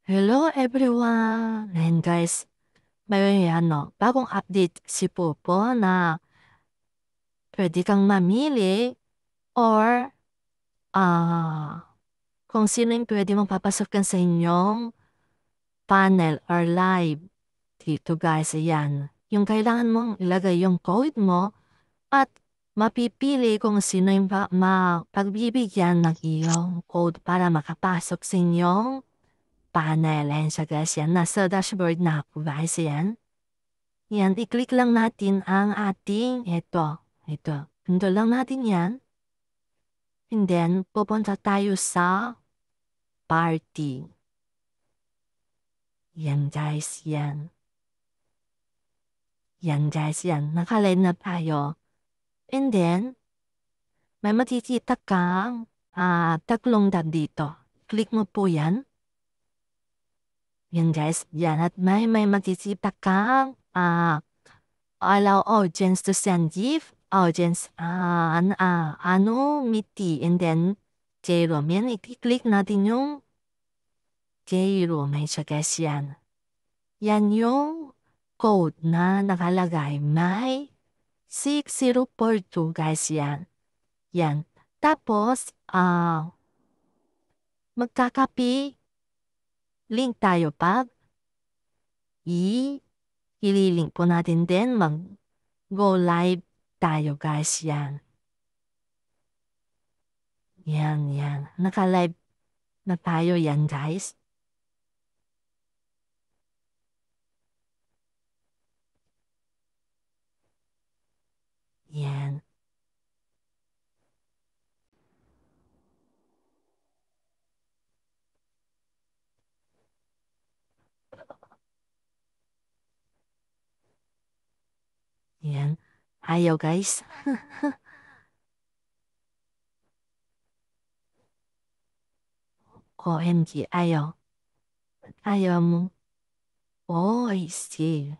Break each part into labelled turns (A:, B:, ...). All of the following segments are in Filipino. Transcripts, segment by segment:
A: Hello everyone! And guys, may bagong update si Popo na pwede kang mamili or kung sino yung pwede mong papasukin sa inyong panel or live. Dito guys, ayan. Yung kailangan mong ilagay yung code mo at mapipili kung sino yung pagbibigyan ng iyong code para makapasok sa inyong panel. Ayan siya guys, yan. Nasa dashboard na ako guys, yan. Yan, i-click lang natin ang ating, ito. Pindutin lang natin yan. And then, pupunta tayo sa party. Yan guys, yan. Yan guys, yan. Nakaline na tayo. And then, may makikita kang tatlong dot dito. Click mo po yan. Yan guys, yan. At may makikita kang allow audience to send gift, audience, meet, and then, J-room. Yan, i-click natin yung J-room. Ay siya guys, yan. Yan yung code na nakalagay. May 6042 guys, yan. Yan. Tapos, magkakapi, link tayo pag ililink po natin din mag-go live tayo guys, yan. Yan, yan. Naka-live na tayo yan guys. Yan. Yan. Ayaw guys. OMG, ayaw. Ayaw mo. Oh, I see.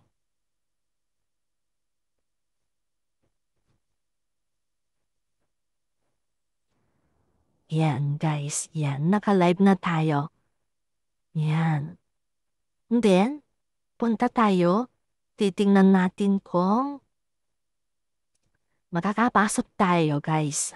A: Yan guys, yan. Naka-live na tayo. Yan. And then, punta tayo. Titingnan natin kung makakapasok tayo guys.